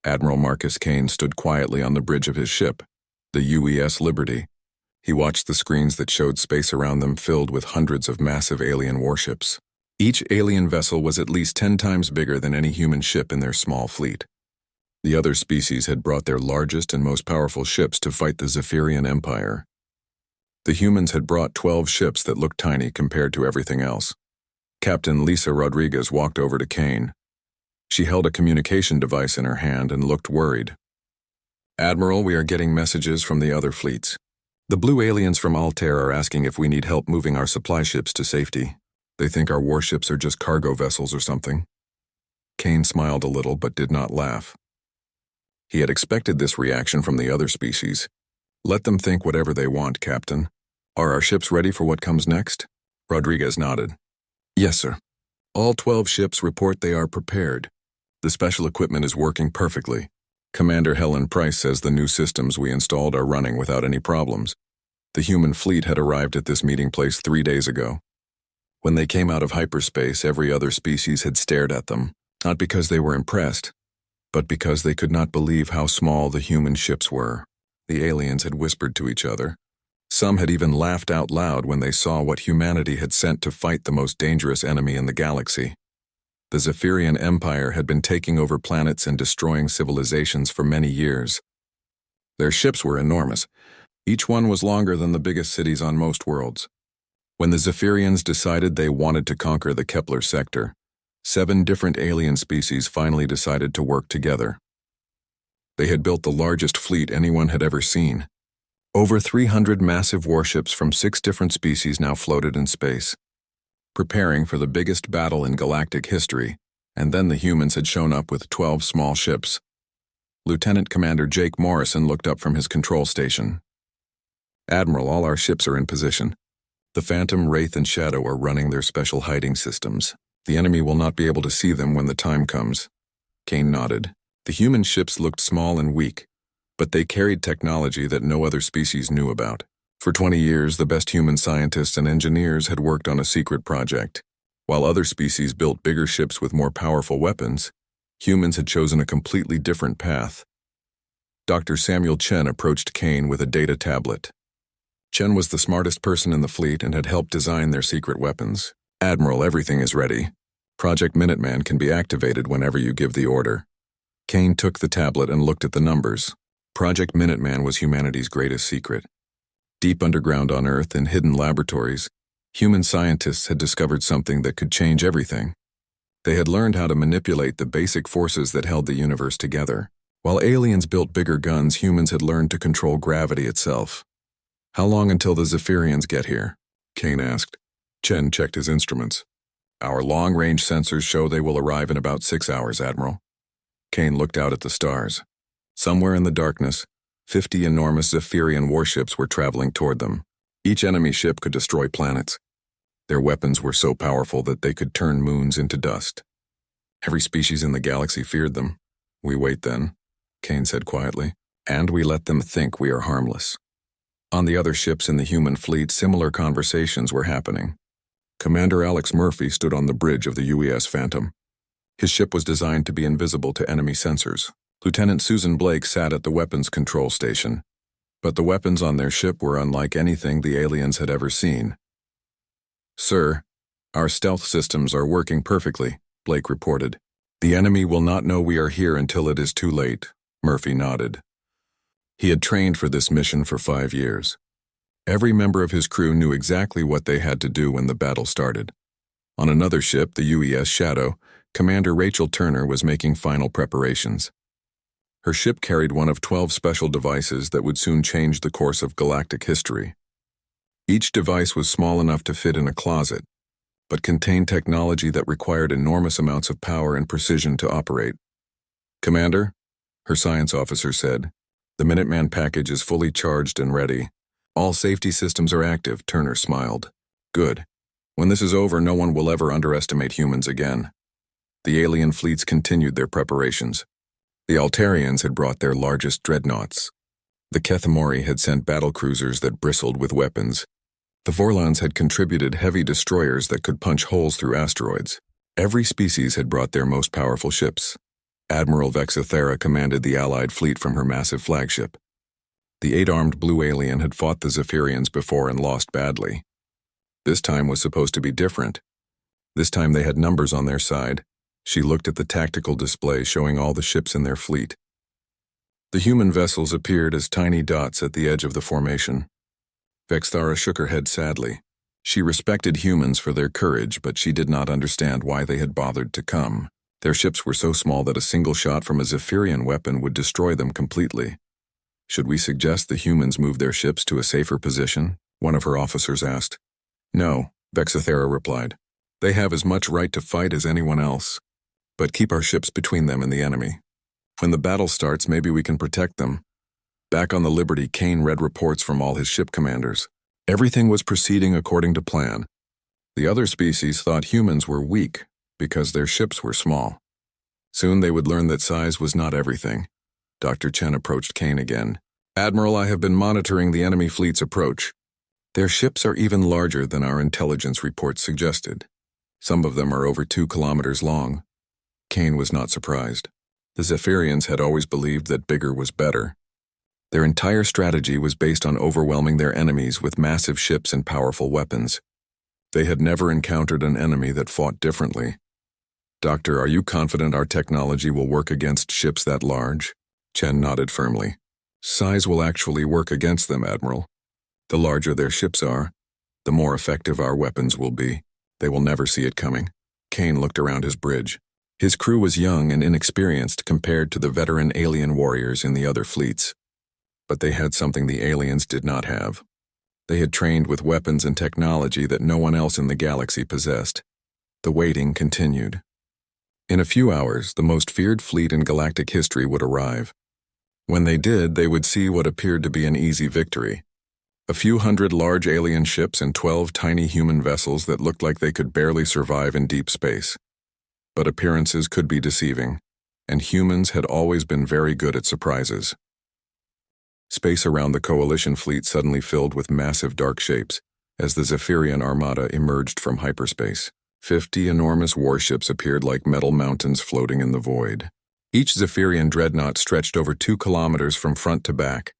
Admiral Marcus Kane stood quietly on the bridge of his ship, the UES Liberty. He watched the screens that showed space around them filled with hundreds of massive alien warships. Each alien vessel was at least 10 times bigger than any human ship in their small fleet. The other species had brought their largest and most powerful ships to fight the Zephyrian Empire. The humans had brought 12 ships that looked tiny compared to everything else. Captain Lisa Rodriguez walked over to Kane. She held a communication device in her hand and looked worried. "Admiral, we are getting messages from the other fleets. The blue aliens from Altair are asking if we need help moving our supply ships to safety. They think our warships are just cargo vessels or something." Kane smiled a little but did not laugh. He had expected this reaction from the other species. "Let them think whatever they want, Captain. Are our ships ready for what comes next?" Rodriguez nodded. "Yes, sir. All 12 ships report they are prepared. The special equipment is working perfectly. Commander Helen Price says the new systems we installed are running without any problems. The human fleet had arrived at this meeting place 3 days ago. When they came out of hyperspace, every other species had stared at them, not because they were impressed, but because they could not believe how small the human ships were. The aliens had whispered to each other. Some had even laughed out loud when they saw what humanity had sent to fight the most dangerous enemy in the galaxy. The Zephyrian Empire had been taking over planets and destroying civilizations for many years. Their ships were enormous. Each one was longer than the biggest cities on most worlds. When the Zephyrians decided they wanted to conquer the Kepler sector, 7 different alien species finally decided to work together. They had built the largest fleet anyone had ever seen. Over 300 massive warships from 6 different species now floated in space, preparing for the biggest battle in galactic history, and then the humans had shown up with 12 small ships. Lieutenant Commander Jake Morrison looked up from his control station. "Admiral, all our ships are in position. The Phantom, Wraith, and Shadow are running their special hiding systems. The enemy will not be able to see them when the time comes." Kane nodded. The human ships looked small and weak, but they carried technology that no other species knew about. For 20 years, the best human scientists and engineers had worked on a secret project. While other species built bigger ships with more powerful weapons, humans had chosen a completely different path. Dr. Samuel Chen approached Kane with a data tablet. Chen was the smartest person in the fleet and had helped design their secret weapons. "Admiral, everything is ready. Project Minuteman can be activated whenever you give the order." Kane took the tablet and looked at the numbers. Project Minuteman was humanity's greatest secret. Deep underground on Earth, in hidden laboratories, human scientists had discovered something that could change everything. They had learned how to manipulate the basic forces that held the universe together. While aliens built bigger guns, humans had learned to control gravity itself. "How long until the Zephyrians get here?" Kane asked. Chen checked his instruments. "Our long-range sensors show they will arrive in about 6 hours, Admiral." Kane looked out at the stars. Somewhere in the darkness, 50 enormous Zephyrian warships were traveling toward them. Each enemy ship could destroy planets. Their weapons were so powerful that they could turn moons into dust. Every species in the galaxy feared them. "We wait then," Kane said quietly, "and we let them think we are harmless." On the other ships in the human fleet, similar conversations were happening. Commander Alex Murphy stood on the bridge of the UES Phantom. His ship was designed to be invisible to enemy sensors. Lieutenant Susan Blake sat at the weapons control station, but the weapons on their ship were unlike anything the aliens had ever seen. "Sir, our stealth systems are working perfectly," Blake reported. "The enemy will not know we are here until it is too late," Murphy nodded. He had trained for this mission for 5 years. Every member of his crew knew exactly what they had to do when the battle started. On another ship, the UES Shadow, Commander Rachel Turner was making final preparations. Her ship carried one of 12 special devices that would soon change the course of galactic history. Each device was small enough to fit in a closet, but contained technology that required enormous amounts of power and precision to operate. "Commander," her science officer said, "the Minuteman package is fully charged and ready. All safety systems are active," Turner smiled. "Good. When this is over, no one will ever underestimate humans again." The alien fleets continued their preparations. The Altarians had brought their largest dreadnoughts. The Kethamori had sent battlecruisers that bristled with weapons. The Vorlons had contributed heavy destroyers that could punch holes through asteroids. Every species had brought their most powerful ships. Admiral Vexithera commanded the Allied fleet from her massive flagship. The 8-armed blue alien had fought the Zephyrians before and lost badly. This time was supposed to be different. This time they had numbers on their side. She looked at the tactical display showing all the ships in their fleet. The human vessels appeared as tiny dots at the edge of the formation. Vexithera shook her head sadly. She respected humans for their courage, but she did not understand why they had bothered to come. Their ships were so small that a single shot from a Zephyrian weapon would destroy them completely. Should we suggest the humans move their ships to a safer position? One of her officers asked. No, Vexithera replied. They have as much right to fight as anyone else. But keep our ships between them and the enemy. When the battle starts, maybe we can protect them. Back on the Liberty, Kane read reports from all his ship commanders. Everything was proceeding according to plan. The other species thought humans were weak because their ships were small. Soon they would learn that size was not everything. Dr. Chen approached Kane again. Admiral, I have been monitoring the enemy fleet's approach. Their ships are even larger than our intelligence reports suggested. Some of them are over 2 kilometers long. Kane was not surprised. The Zephyrians had always believed that bigger was better. Their entire strategy was based on overwhelming their enemies with massive ships and powerful weapons. They had never encountered an enemy that fought differently. Doctor, are you confident our technology will work against ships that large? Chen nodded firmly. Size will actually work against them, Admiral. The larger their ships are, the more effective our weapons will be. They will never see it coming. Kane looked around his bridge. His crew was young and inexperienced compared to the veteran alien warriors in the other fleets. But they had something the aliens did not have. They had trained with weapons and technology that no one else in the galaxy possessed. The waiting continued. In a few hours, the most feared fleet in galactic history would arrive. When they did, they would see what appeared to be an easy victory. A few hundred large alien ships and 12 tiny human vessels that looked like they could barely survive in deep space. But appearances could be deceiving, and humans had always been very good at surprises. Space around the Coalition fleet suddenly filled with massive dark shapes as the Zephyrian armada emerged from hyperspace. 50 enormous warships appeared like metal mountains floating in the void. Each Zephyrian dreadnought stretched over 2 kilometers from front to back.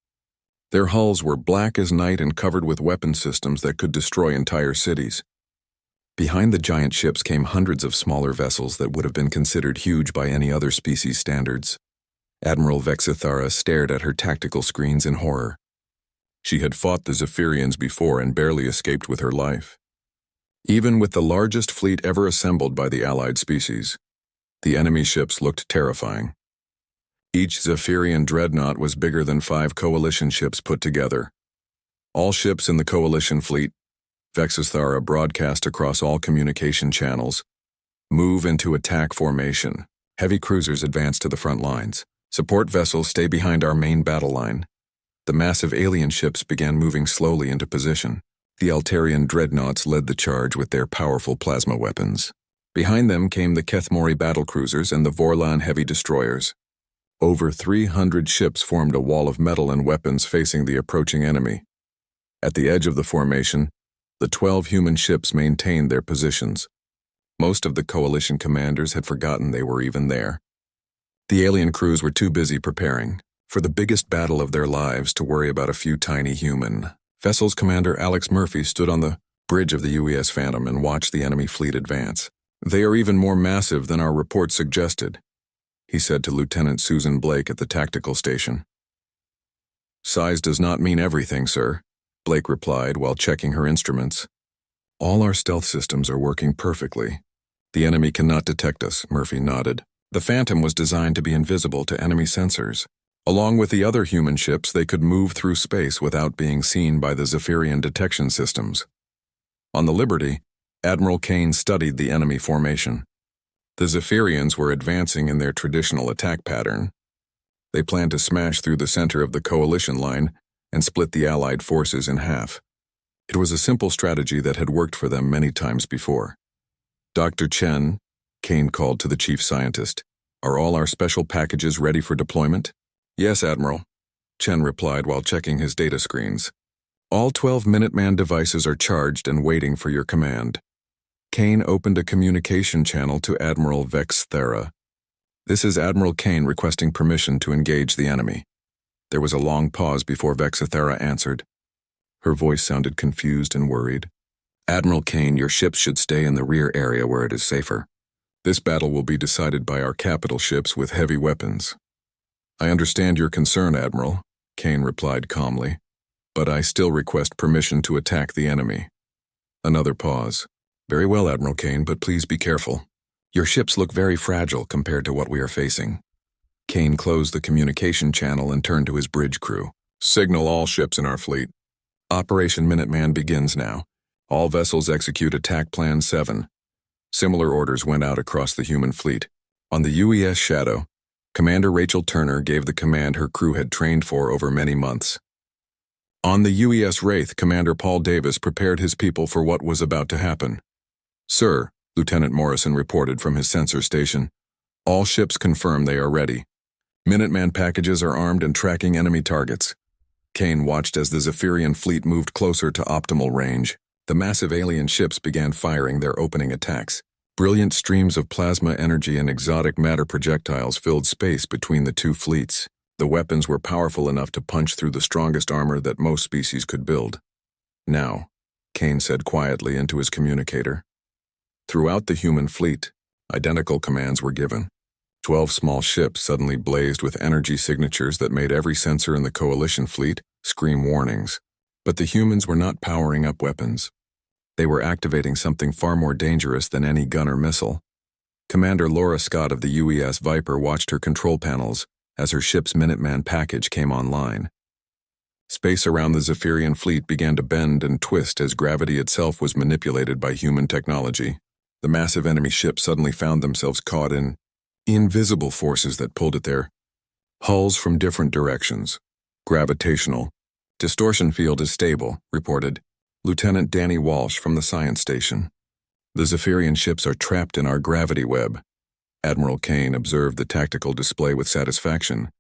Their hulls were black as night and covered with weapon systems that could destroy entire cities. Behind the giant ships came hundreds of smaller vessels that would have been considered huge by any other species standards. Admiral Vexithera stared at her tactical screens in horror. She had fought the Zephyrians before and barely escaped with her life. Even with the largest fleet ever assembled by the allied species, the enemy ships looked terrifying. Each Zephyrian dreadnought was bigger than 5 coalition ships put together. All ships in the coalition fleet, Vexithera broadcast across all communication channels, move into attack formation. Heavy cruisers advance to the front lines. Support vessels stay behind our main battle line. The massive alien ships began moving slowly into position. The Altarian dreadnoughts led the charge with their powerful plasma weapons. Behind them came the Kethmori battlecruisers and the Vorlan heavy destroyers. Over 300 ships formed a wall of metal and weapons facing the approaching enemy. At the edge of the formation, the 12 human ships maintained their positions. Most of the coalition commanders had forgotten they were even there. The alien crews were too busy preparing for the biggest battle of their lives to worry about a few tiny human. Vessel's commander Alex Murphy stood on the bridge of the UES Phantom and watched the enemy fleet advance. They are even more massive than our reports suggested, he said to Lieutenant Susan Blake at the tactical station. Size does not mean everything, sir, Blake replied while checking her instruments. All our stealth systems are working perfectly. The enemy cannot detect us, Murphy nodded. The Phantom was designed to be invisible to enemy sensors. Along with the other human ships, they could move through space without being seen by the Zephyrian detection systems. On the Liberty, Admiral Kane studied the enemy formation. The Zephyrians were advancing in their traditional attack pattern. They planned to smash through the center of the coalition line and split the Allied forces in half. It was a simple strategy that had worked for them many times before. Dr. Chen, Kane called to the chief scientist, are all our special packages ready for deployment? Yes, Admiral, Chen replied while checking his data screens. All 12 Minuteman devices are charged and waiting for your command. Kane opened a communication channel to Admiral Vexithera. This is Admiral Kane requesting permission to engage the enemy. There was a long pause before Vexithera answered. Her voice sounded confused and worried. Admiral Kane, your ships should stay in the rear area where it is safer. This battle will be decided by our capital ships with heavy weapons. I understand your concern, Admiral, Kane replied calmly, but I still request permission to attack the enemy. Another pause. Very well, Admiral Kane, but please be careful. Your ships look very fragile compared to what we are facing. Kane closed the communication channel and turned to his bridge crew. Signal all ships in our fleet. Operation Minuteman begins now. All vessels execute Attack Plan 7. Similar orders went out across the human fleet. On the UES Shadow, Commander Rachel Turner gave the command her crew had trained for over many months. On the UES Wraith, Commander Paul Davis prepared his people for what was about to happen. Sir, Lieutenant Morrison reported from his sensor station. All ships confirm they are ready. Minuteman packages are armed and tracking enemy targets. Kane watched as the Zephyrian fleet moved closer to optimal range. The massive alien ships began firing their opening attacks. Brilliant streams of plasma energy and exotic matter projectiles filled space between the two fleets. The weapons were powerful enough to punch through the strongest armor that most species could build. Now, Kane said quietly into his communicator. Throughout the human fleet, identical commands were given. 12 small ships suddenly blazed with energy signatures that made every sensor in the Coalition fleet scream warnings. But the humans were not powering up weapons. They were activating something far more dangerous than any gun or missile. Commander Laura Scott of the UES Viper watched her control panels as her ship's Minuteman package came online. Space around the Zephyrian fleet began to bend and twist as gravity itself was manipulated by human technology. The massive enemy ships suddenly found themselves caught in invisible forces that pulled at their hulls from different directions. Gravitational. Distortion field is stable, reported Lieutenant Danny Walsh from the science station. The Zephyrian ships are trapped in our gravity web. Admiral Kane observed the tactical display with satisfaction.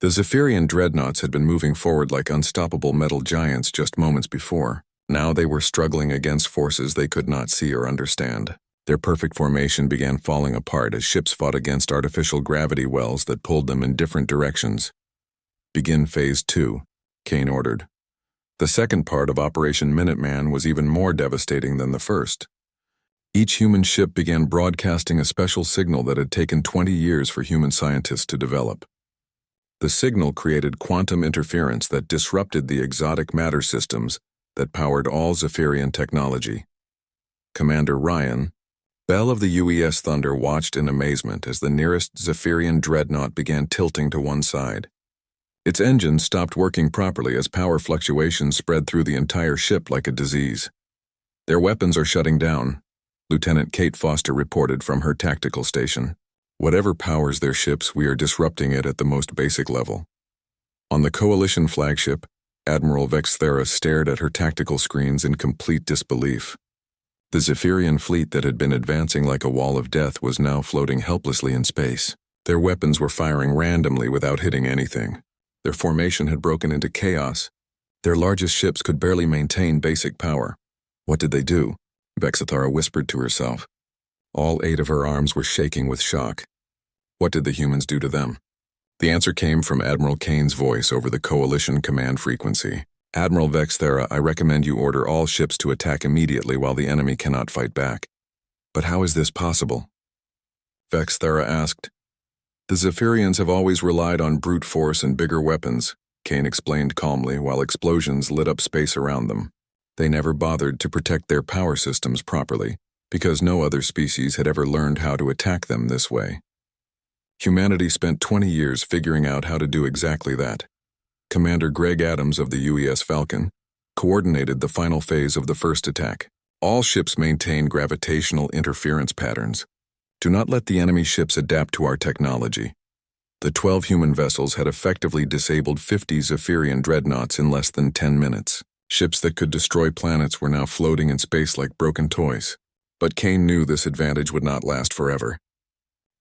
The Zephyrian dreadnoughts had been moving forward like unstoppable metal giants just moments before. Now they were struggling against forces they could not see or understand. Their perfect formation began falling apart as ships fought against artificial gravity wells that pulled them in different directions. Begin Phase 2, Kane ordered. The second part of Operation Minuteman was even more devastating than the first. Each human ship began broadcasting a special signal that had taken 20 years for human scientists to develop. The signal created quantum interference that disrupted the exotic matter systems that powered all Zephyrian technology. Commander Ryan, Bell of the UES Thunder, watched in amazement as the nearest Zephyrian dreadnought began tilting to one side. Its engines stopped working properly as power fluctuations spread through the entire ship like a disease. Their weapons are shutting down, Lieutenant Kate Foster reported from her tactical station. Whatever powers their ships, we are disrupting it at the most basic level. On the Coalition flagship, Admiral Vexithera stared at her tactical screens in complete disbelief. The Zephyrian fleet that had been advancing like a wall of death was now floating helplessly in space. Their weapons were firing randomly without hitting anything. Their formation had broken into chaos. Their largest ships could barely maintain basic power. What did they do? Vexithera whispered to herself. All 8 of her arms were shaking with shock. What did the humans do to them? The answer came from Admiral Kane's voice over the Coalition command frequency. Admiral Vexithera, I recommend you order all ships to attack immediately while the enemy cannot fight back. But how is this possible? Vexithera asked. The Zephyrians have always relied on brute force and bigger weapons, Kane explained calmly while explosions lit up space around them. They never bothered to protect their power systems properly, because no other species had ever learned how to attack them this way. Humanity spent 20 years figuring out how to do exactly that. Commander Greg Adams of the UES Falcon coordinated the final phase of the first attack. All ships maintain gravitational interference patterns. Do not let the enemy ships adapt to our technology. The 12 human vessels had effectively disabled 50 Zephyrian dreadnoughts in less than 10 minutes. Ships that could destroy planets were now floating in space like broken toys. But Kane knew this advantage would not last forever.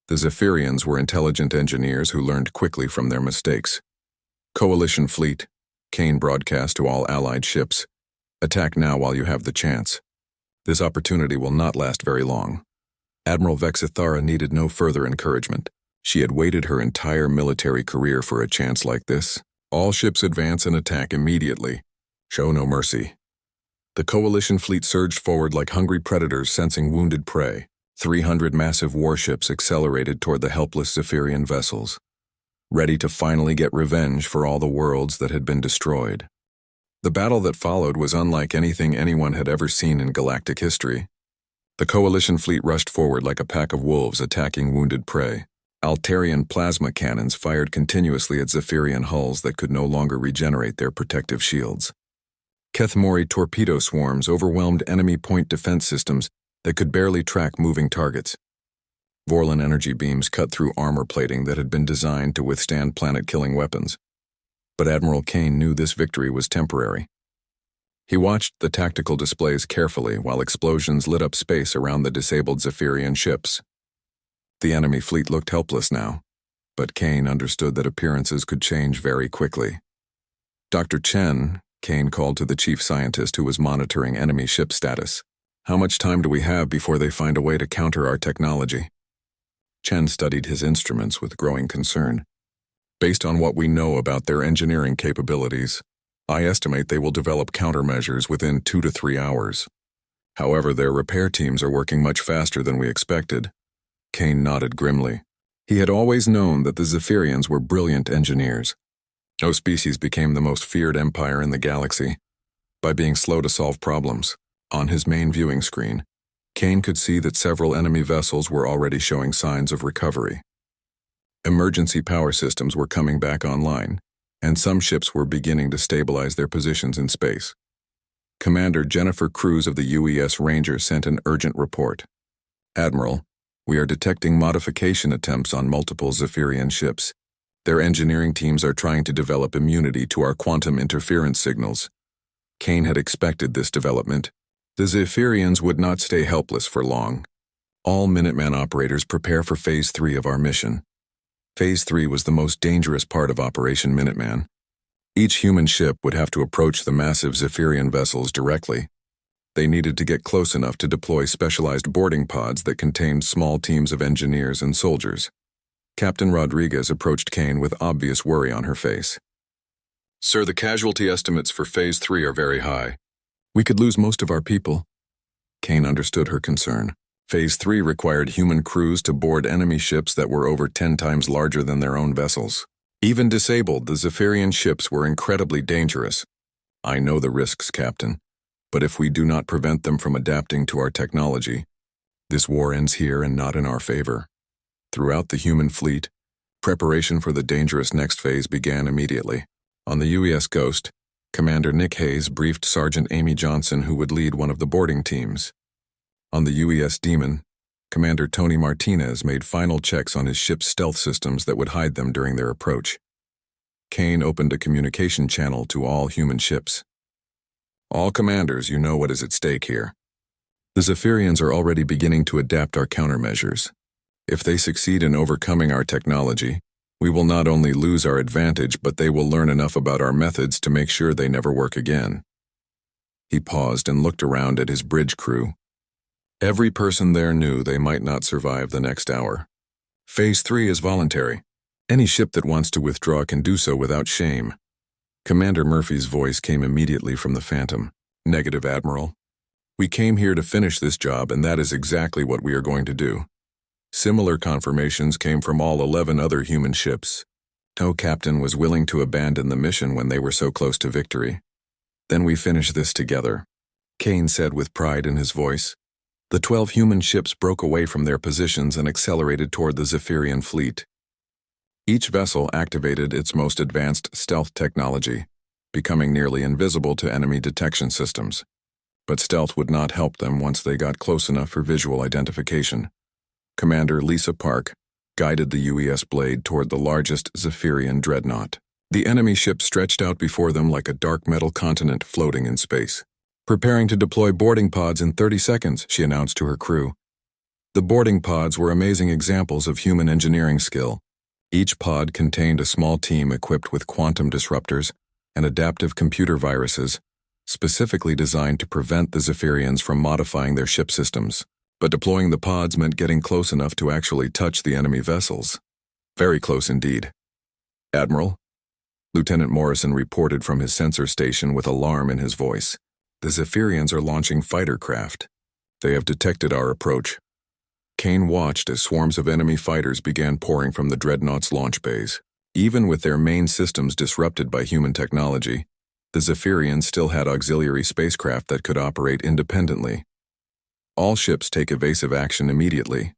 The Zephyrians were intelligent engineers who learned quickly from their mistakes. Coalition fleet, Kane broadcast to all Allied ships. Attack now while you have the chance. This opportunity will not last very long. Admiral Vexithera needed no further encouragement. She had waited her entire military career for a chance like this. All ships advance and attack immediately. Show no mercy. The Coalition fleet surged forward like hungry predators sensing wounded prey. 300 massive warships accelerated toward the helpless Zephyrian vessels, ready to finally get revenge for all the worlds that had been destroyed. The battle that followed was unlike anything anyone had ever seen in galactic history. The Coalition fleet rushed forward like a pack of wolves attacking wounded prey. Altarian plasma cannons fired continuously at Zephyrian hulls that could no longer regenerate their protective shields. Kethmori torpedo swarms overwhelmed enemy point defense systems that could barely track moving targets. Vorlon energy beams cut through armor plating that had been designed to withstand planet-killing weapons. But Admiral Kane knew this victory was temporary. He watched the tactical displays carefully while explosions lit up space around the disabled Zephyrian ships. The enemy fleet looked helpless now, but Kane understood that appearances could change very quickly. Dr. Chen, Kane called to the chief scientist who was monitoring enemy ship status. How much time do we have before they find a way to counter our technology? Chen studied his instruments with growing concern. Based on what we know about their engineering capabilities, I estimate they will develop countermeasures within 2 to 3 hours. However, their repair teams are working much faster than we expected. Kane nodded grimly. He had always known that the Zephyrians were brilliant engineers. No species became the most feared empire in the galaxy by being slow to solve problems. On his main viewing screen, Kane could see that several enemy vessels were already showing signs of recovery. Emergency power systems were coming back online, and some ships were beginning to stabilize their positions in space. Commander Jennifer Cruz of the UES Ranger sent an urgent report. Admiral, we are detecting modification attempts on multiple Zephyrian ships. Their engineering teams are trying to develop immunity to our quantum interference signals. Kane had expected this development. The Zephyrians would not stay helpless for long. All Minuteman operators prepare for Phase 3 of our mission. Phase 3 was the most dangerous part of Operation Minuteman. Each human ship would have to approach the massive Zephyrian vessels directly. They needed to get close enough to deploy specialized boarding pods that contained small teams of engineers and soldiers. Captain Rodriguez approached Kane with obvious worry on her face. Sir, the casualty estimates for Phase 3 are very high. We could lose most of our people. Kane understood her concern. Phase 3 required human crews to board enemy ships that were over 10 times larger than their own vessels. Even disabled, the Zephyrian ships were incredibly dangerous. I know the risks, Captain, but if we do not prevent them from adapting to our technology, this war ends here and not in our favor. Throughout the human fleet, preparation for the dangerous next phase began immediately. On the UES Ghost, Commander Nick Hayes briefed Sergeant Amy Johnson, who would lead one of the boarding teams. On the UES Demon, Commander Tony Martinez made final checks on his ship's stealth systems that would hide them during their approach. Kane opened a communication channel to all human ships. All commanders, you know what is at stake here. The Zephyrians are already beginning to adapt our countermeasures. If they succeed in overcoming our technology, we will not only lose our advantage, but they will learn enough about our methods to make sure they never work again. He paused and looked around at his bridge crew. Every person there knew they might not survive the next hour. Phase 3 is voluntary. Any ship that wants to withdraw can do so without shame. Commander Murphy's voice came immediately from the Phantom. Negative, Admiral. We came here to finish this job, and that is exactly what we are going to do. Similar confirmations came from all 11 other human ships. No captain was willing to abandon the mission when they were so close to victory. Then we finish this together, Kane said with pride in his voice. The 12 human ships broke away from their positions and accelerated toward the Zephyrian fleet. Each vessel activated its most advanced stealth technology, becoming nearly invisible to enemy detection systems. But stealth would not help them once they got close enough for visual identification. Commander Lisa Park guided the UES Blade toward the largest Zephyrian dreadnought. The enemy ship stretched out before them like a dark metal continent floating in space. Preparing to deploy boarding pods in 30 seconds, she announced to her crew. The boarding pods were amazing examples of human engineering skill. Each pod contained a small team equipped with quantum disruptors and adaptive computer viruses, specifically designed to prevent the Zephyrians from modifying their ship systems. But deploying the pods meant getting close enough to actually touch the enemy vessels. Very close indeed. Admiral, Lieutenant Morrison reported from his sensor station with alarm in his voice. The Zephyrians are launching fighter craft. They have detected our approach. Kane watched as swarms of enemy fighters began pouring from the Dreadnought's launch bays. Even with their main systems disrupted by human technology, the Zephyrians still had auxiliary spacecraft that could operate independently. All ships take evasive action immediately.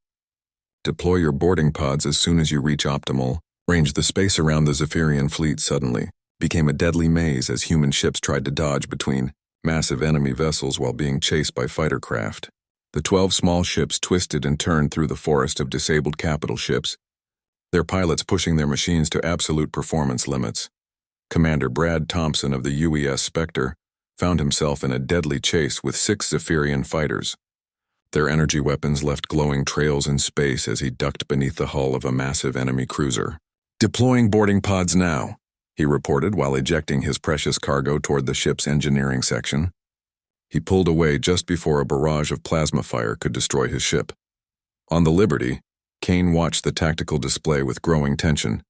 Deploy your boarding pods as soon as you reach optimal range. The space around the Zephyrian fleet suddenly became a deadly maze as human ships tried to dodge between massive enemy vessels while being chased by fighter craft. The 12 small ships twisted and turned through the forest of disabled capital ships, their pilots pushing their machines to absolute performance limits. Commander Brad Thompson of the UES Spectre found himself in a deadly chase with 6 Zephyrian fighters. Their energy weapons left glowing trails in space as he ducked beneath the hull of a massive enemy cruiser. "Deploying boarding pods now," he reported while ejecting his precious cargo toward the ship's engineering section. He pulled away just before a barrage of plasma fire could destroy his ship. On the Liberty, Kane watched the tactical display with growing tension.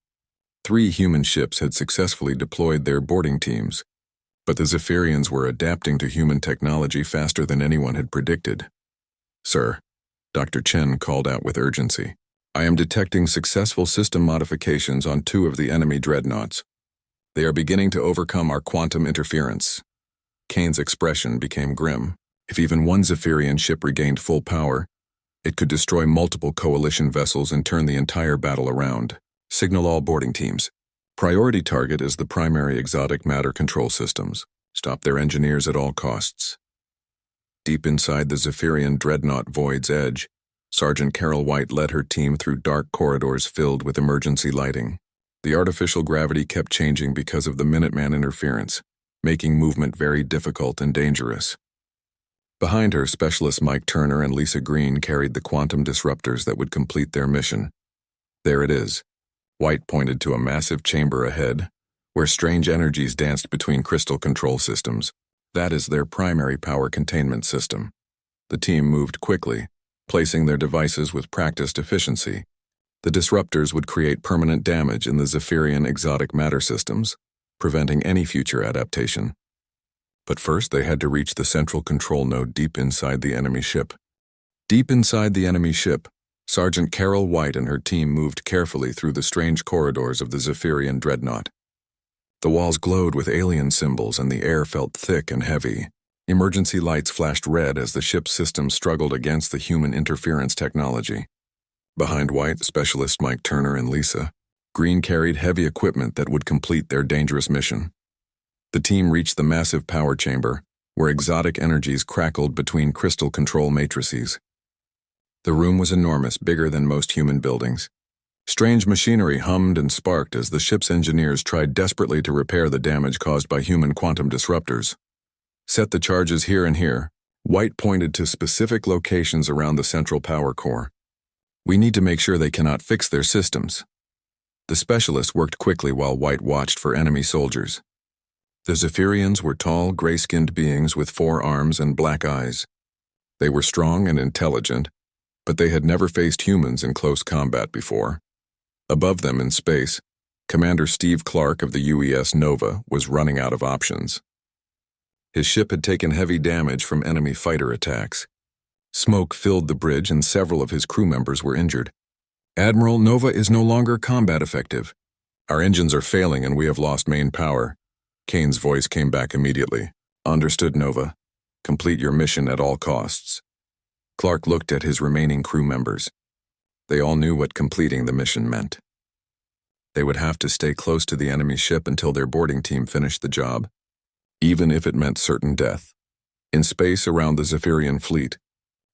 3 human ships had successfully deployed their boarding teams, but the Zephyrians were adapting to human technology faster than anyone had predicted. "Sir," Dr. Chen called out with urgency, "I am detecting successful system modifications on 2 of the enemy dreadnoughts. They are beginning to overcome our quantum interference." Kane's expression became grim. If even one Zephyrian ship regained full power, it could destroy multiple coalition vessels and turn the entire battle around. "Signal all boarding teams. Priority target is the primary exotic matter control systems. Stop their engineers at all costs." Deep inside the Zephyrian dreadnought Void's Edge, Sergeant Carol White led her team through dark corridors filled with emergency lighting. The artificial gravity kept changing because of the Minuteman interference, making movement very difficult and dangerous. Behind her, Specialists Mike Turner and Lisa Green carried the quantum disruptors that would complete their mission. "There it is." White pointed to a massive chamber ahead, where strange energies danced between crystal control systems. "That is their primary power containment system." The team moved quickly, placing their devices with practiced efficiency. The disruptors would create permanent damage in the Zephyrian exotic matter systems, preventing any future adaptation. But first they had to reach the central control node deep inside the enemy ship. Deep inside the enemy ship, Sergeant Carol White and her team moved carefully through the strange corridors of the Zephyrian dreadnought. The walls glowed with alien symbols and the air felt thick and heavy. Emergency lights flashed red as the ship's systems struggled against the human interference technology. Behind White, Specialist Mike Turner and Lisa Green carried heavy equipment that would complete their dangerous mission. The team reached the massive power chamber, where exotic energies crackled between crystal control matrices. The room was enormous, bigger than most human buildings. Strange machinery hummed and sparked as the ship's engineers tried desperately to repair the damage caused by human quantum disruptors. "Set the charges here and here." White pointed to specific locations around the central power core. "We need to make sure they cannot fix their systems." The specialists worked quickly while White watched for enemy soldiers. The Zephyrians were tall, gray-skinned beings with 4 arms and black eyes. They were strong and intelligent, but they had never faced humans in close combat before. Above them in space, Commander Steve Clark of the UES Nova was running out of options. His ship had taken heavy damage from enemy fighter attacks. Smoke filled the bridge and several of his crew members were injured. "Admiral, Nova is no longer combat effective. Our engines are failing and we have lost main power." Kane's voice came back immediately. "Understood, Nova. Complete your mission at all costs." Clark looked at his remaining crew members. They all knew what completing the mission meant. They would have to stay close to the enemy ship until their boarding team finished the job, even if it meant certain death. In space around the Zephyrian fleet,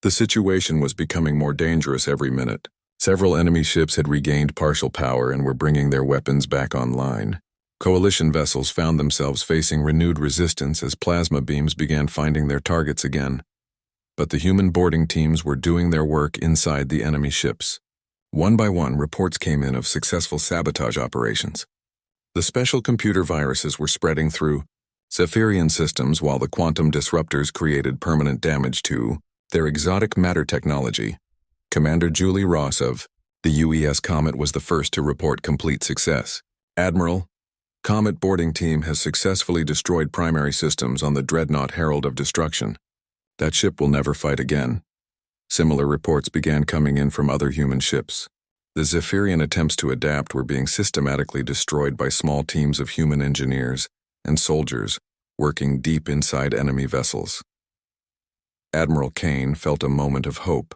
the situation was becoming more dangerous every minute. Several enemy ships had regained partial power and were bringing their weapons back online. Coalition vessels found themselves facing renewed resistance as plasma beams began finding their targets again. But the human boarding teams were doing their work inside the enemy ships. One by one, reports came in of successful sabotage operations. The special computer viruses were spreading through Zephyrian systems while the quantum disruptors created permanent damage to their exotic matter technology. Commander Julie Ross of The UES Comet was the first to report complete success. Admiral, Comet boarding team has successfully destroyed primary systems on the dreadnought Herald of Destruction. That ship will never fight again. Similar reports began coming in from other human ships. The Zephyrian attempts to adapt were being systematically destroyed by small teams of human engineers and soldiers working deep inside enemy vessels. Admiral Kane felt a moment of hope.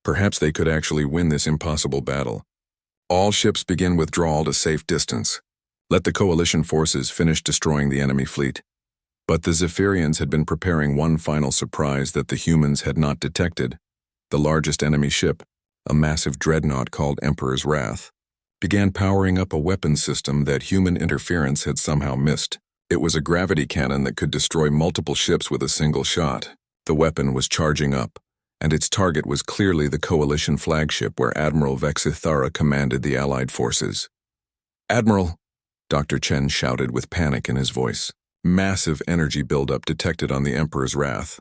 Perhaps they could actually win this impossible battle. All ships begin withdrawal to safe distance. Let the coalition forces finish destroying the enemy fleet. But the Zephyrians had been preparing one final surprise that the humans had not detected. The largest enemy ship, a massive dreadnought called Emperor's Wrath, began powering up a weapons system that human interference had somehow missed. It was a gravity cannon that could destroy multiple ships with a single shot. The weapon was charging up, and its target was clearly the coalition flagship where Admiral Vexithara commanded the Allied forces. "Admiral," Dr. Chen shouted with panic in his voice. Massive energy buildup detected on the Emperor's Wrath.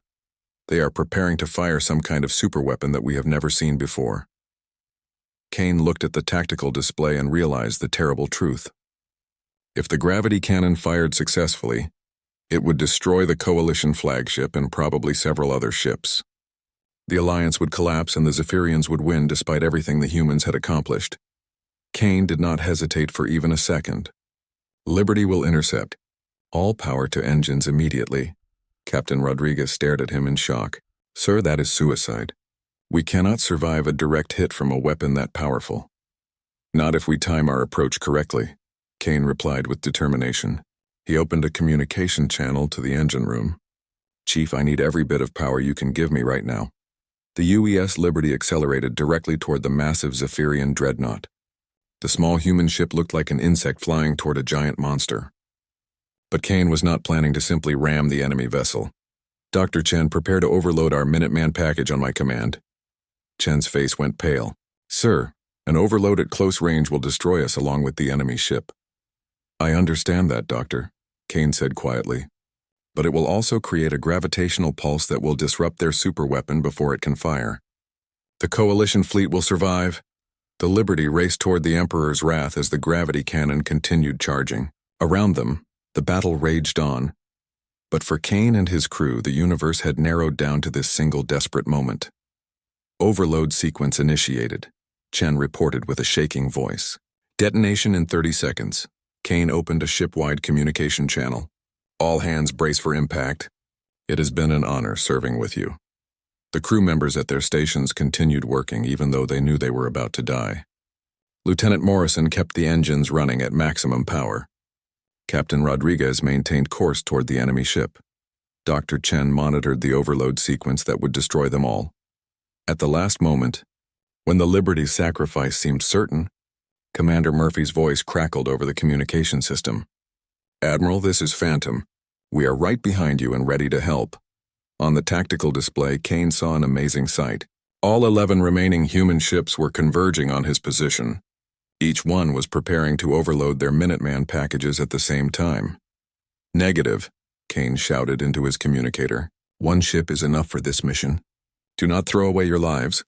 They are preparing to fire some kind of superweapon that we have never seen before. Kane looked at the tactical display and realized the terrible truth. If the gravity cannon fired successfully, it would destroy the coalition flagship and probably several other ships. The alliance would collapse and the Zephyrians would win despite everything the humans had accomplished. Kane did not hesitate for even a second. "Liberty will intercept. All power to engines immediately." Captain Rodriguez stared at him in shock. "Sir, that is suicide. We cannot survive a direct hit from a weapon that powerful." "Not if we time our approach correctly," Kane replied with determination. He opened a communication channel to the engine room. "Chief, I need every bit of power you can give me right now." The UES Liberty accelerated directly toward the massive Zephyrian dreadnought. The small human ship looked like an insect flying toward a giant monster. But Kane was not planning to simply ram the enemy vessel. "Dr. Chen, prepare to overload our Minuteman package on my command." Chen's face went pale. "Sir, an overload at close range will destroy us along with the enemy ship." "I understand that, Doctor," Kane said quietly. "But it will also create a gravitational pulse that will disrupt their superweapon before it can fire. The coalition fleet will survive." The Liberty raced toward the Emperor's Wrath as the gravity cannon continued charging. Around them, the battle raged on. But for Kane and his crew, the universe had narrowed down to this single desperate moment. "Overload sequence initiated," Chen reported with a shaking voice. "Detonation in 30 seconds. Kane opened a ship-wide communication channel. "All hands brace for impact. It has been an honor serving with you." The crew members at their stations continued working even though they knew they were about to die. Lieutenant Morrison kept the engines running at maximum power. Captain Rodriguez maintained course toward the enemy ship. Dr. Chen monitored the overload sequence that would destroy them all. At the last moment, when the Liberty's sacrifice seemed certain, Commander Murphy's voice crackled over the communication system. "Admiral, this is Phantom. We are right behind you and ready to help." On the tactical display, Kane saw an amazing sight. All 11 remaining human ships were converging on his position. Each one was preparing to overload their Minuteman packages at the same time. "Negative," Kane shouted into his communicator. "One ship is enough for this mission. Do not throw away your lives."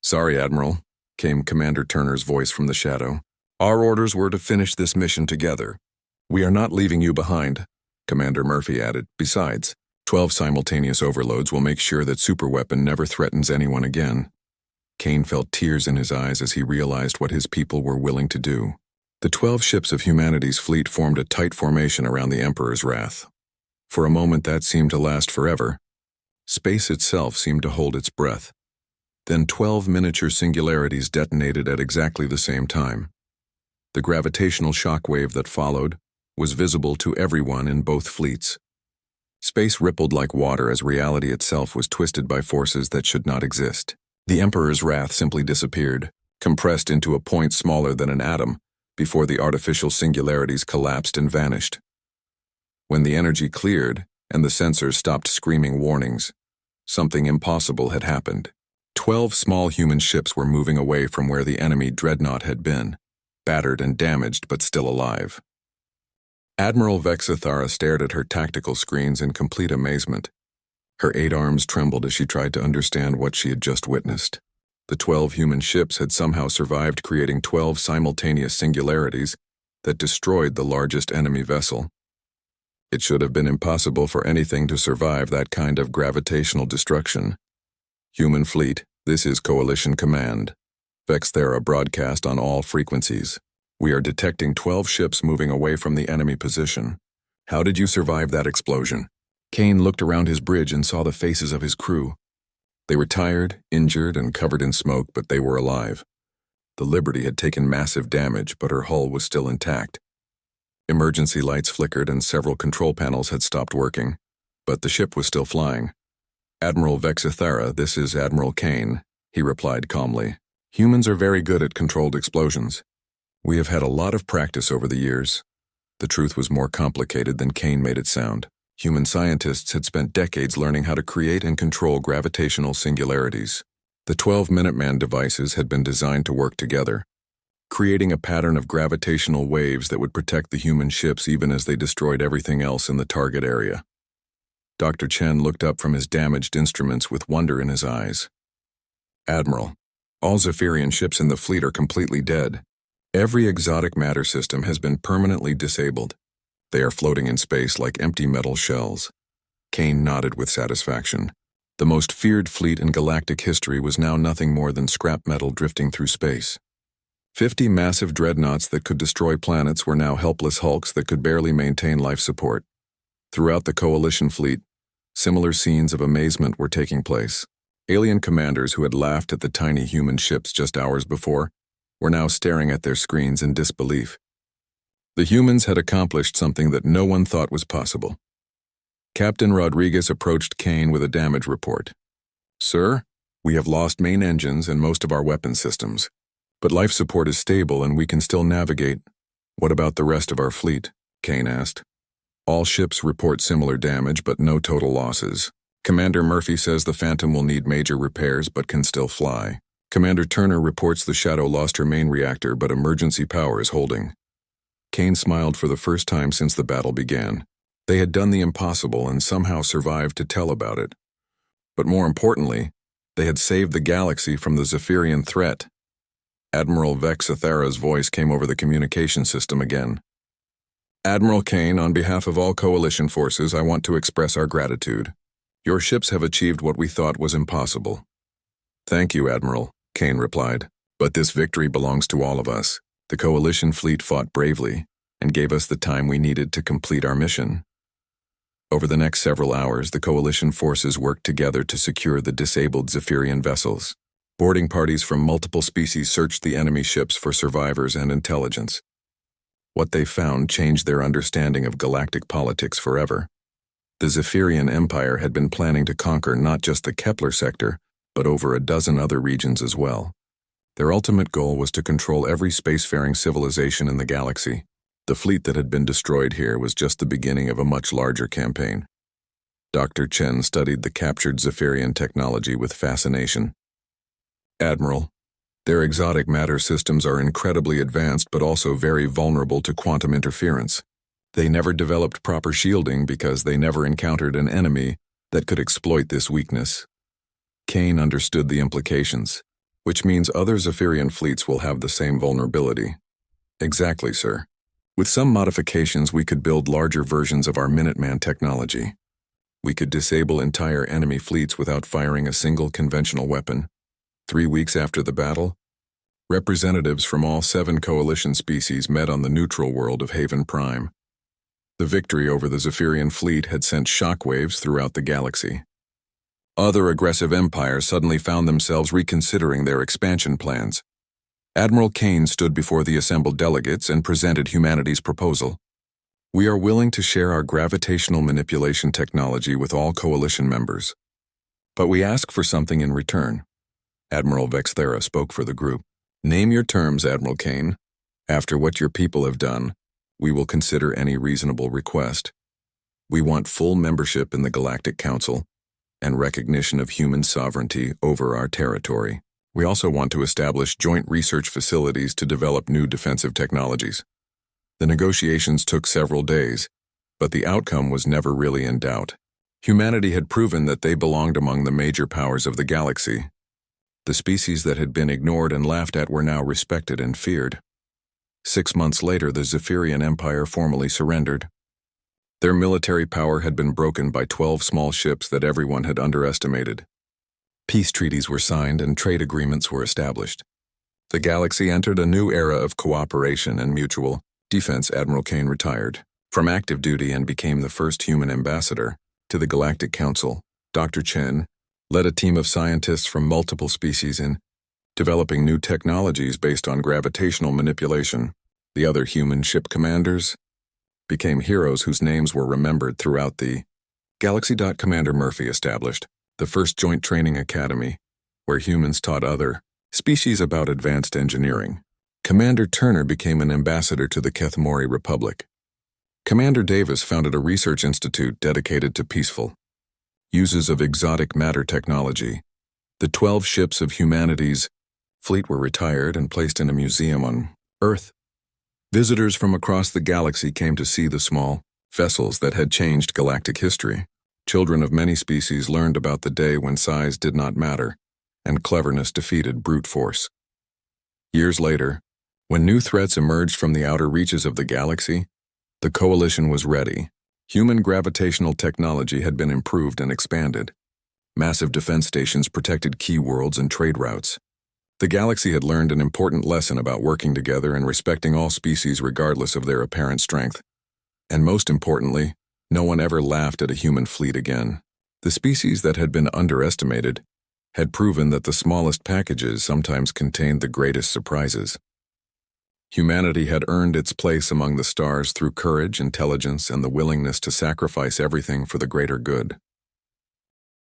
"Sorry, Admiral," came Commander Turner's voice from the shadow. "Our orders were to finish this mission together." "We are not leaving you behind," Commander Murphy added. "Besides, 12 simultaneous overloads will make sure that superweapon never threatens anyone again." Kane felt tears in his eyes as he realized what his people were willing to do. The 12 ships of humanity's fleet formed a tight formation around the Emperor's Wrath. For a moment that seemed to last forever. Space itself seemed to hold its breath. Then 12 miniature singularities detonated at exactly the same time. The gravitational shockwave that followed was visible to everyone in both fleets. Space rippled like water as reality itself was twisted by forces that should not exist. The Emperor's Wrath simply disappeared, compressed into a point smaller than an atom, before the artificial singularities collapsed and vanished. When the energy cleared and the sensors stopped screaming warnings, something impossible had happened. 12 small human ships were moving away from where the enemy dreadnought had been, battered and damaged but still alive. Admiral Vexithara stared at her tactical screens in complete amazement. Her 8 arms trembled as she tried to understand what she had just witnessed. The 12 human ships had somehow survived, creating 12 simultaneous singularities that destroyed the largest enemy vessel. It should have been impossible for anything to survive that kind of gravitational destruction. Human fleet, this is Coalition Command. Vexthera broadcast on all frequencies. We are detecting 12 ships moving away from the enemy position. How did you survive that explosion? Kane looked around his bridge and saw the faces of his crew. They were tired, injured, and covered in smoke, but they were alive. The Liberty had taken massive damage, but her hull was still intact. Emergency lights flickered and several control panels had stopped working, but the ship was still flying. Admiral Vexthera, this is Admiral Kane, he replied calmly. Humans are very good at controlled explosions. We have had a lot of practice over the years. The truth was more complicated than Kane made it sound. Human scientists had spent decades learning how to create and control gravitational singularities. The 12 Minuteman devices had been designed to work together, creating a pattern of gravitational waves that would protect the human ships even as they destroyed everything else in the target area. Dr. Chen looked up from his damaged instruments with wonder in his eyes. Admiral, all Zephyrian ships in the fleet are completely dead. Every exotic matter system has been permanently disabled. They are floating in space like empty metal shells. Kane nodded with satisfaction. The most feared fleet in galactic history was now nothing more than scrap metal drifting through space. 50 massive dreadnoughts that could destroy planets were now helpless hulks that could barely maintain life support. Throughout the Coalition fleet, similar scenes of amazement were taking place. Alien commanders who had laughed at the tiny human ships just hours before were now staring at their screens in disbelief. The humans had accomplished something that no one thought was possible. Captain Rodriguez approached Kane with a damage report. Sir, we have lost main engines and most of our weapon systems. But life support is stable and we can still navigate. What about the rest of our fleet? Kane asked. All ships report similar damage but no total losses. Commander Murphy says the Phantom will need major repairs but can still fly. Commander Turner reports the Shadow lost her main reactor but emergency power is holding. Kane smiled for the first time since the battle began. They had done the impossible and somehow survived to tell about it. But more importantly, they had saved the galaxy from the Zephyrian threat. Admiral Vexthera's voice came over the communication system again. Admiral Kane, on behalf of all Coalition forces, I want to express our gratitude. Your ships have achieved what we thought was impossible. Thank you, Admiral, Kane replied. But this victory belongs to all of us. The Coalition fleet fought bravely and gave us the time we needed to complete our mission. Over the next several hours, the Coalition forces worked together to secure the disabled Zephyrian vessels. Boarding parties from multiple species searched the enemy ships for survivors and intelligence. What they found changed their understanding of galactic politics forever. The Zephyrian Empire had been planning to conquer not just the Kepler sector, but over a dozen other regions as well. Their ultimate goal was to control every spacefaring civilization in the galaxy. The fleet that had been destroyed here was just the beginning of a much larger campaign. Dr. Chen studied the captured Zephyrian technology with fascination. Admiral, their exotic matter systems are incredibly advanced but also very vulnerable to quantum interference. They never developed proper shielding because they never encountered an enemy that could exploit this weakness. Kane understood the implications, which means other Zephyrian fleets will have the same vulnerability. Exactly, sir. With some modifications, we could build larger versions of our Minuteman technology. We could disable entire enemy fleets without firing a single conventional weapon. 3 weeks after the battle, representatives from all 7 Coalition species met on the neutral world of Haven Prime. The victory over the Zephyrian fleet had sent shockwaves throughout the galaxy. Other aggressive empires suddenly found themselves reconsidering their expansion plans. Admiral Kane stood before the assembled delegates and presented humanity's proposal. We are willing to share our gravitational manipulation technology with all Coalition members. But we ask for something in return. Admiral Vexthera spoke for the group. Name your terms, Admiral Kane. After what your people have done, we will consider any reasonable request. We want full membership in the Galactic Council and recognition of human sovereignty over our territory. We also want to establish joint research facilities to develop new defensive technologies. The negotiations took several days, but the outcome was never really in doubt. Humanity had proven that they belonged among the major powers of the galaxy. The species that had been ignored and laughed at were now respected and feared. 6 months later, the Zephyrian Empire formally surrendered. Their military power had been broken by 12 small ships that everyone had underestimated. Peace treaties were signed and trade agreements were established. The galaxy entered a new era of cooperation and mutual defense. Admiral Kane retired from active duty and became the first human ambassador to the Galactic Council. Dr. Chen led a team of scientists from multiple species in developing new technologies based on gravitational manipulation. The other human ship commanders became heroes whose names were remembered throughout the galaxy. Commander Murphy established the first joint training academy, where humans taught other species about advanced engineering. Commander Turner became an ambassador to the Kethmori Republic. Commander Davis founded a research institute dedicated to peaceful uses of exotic matter technology. The 12 ships of humanity's fleet were retired and placed in a museum on Earth. Visitors from across the galaxy came to see the small vessels that had changed galactic history. Children of many species learned about the day when size did not matter and cleverness defeated brute force. Years later, when new threats emerged from the outer reaches of the galaxy, the coalition was ready. Human gravitational technology had been improved and expanded. Massive defense stations protected key worlds and trade routes. The galaxy had learned an important lesson about working together and respecting all species regardless of their apparent strength. And most importantly, no one ever laughed at a human fleet again. The species that had been underestimated had proven that the smallest packages sometimes contained the greatest surprises. Humanity had earned its place among the stars through courage, intelligence, and the willingness to sacrifice everything for the greater good.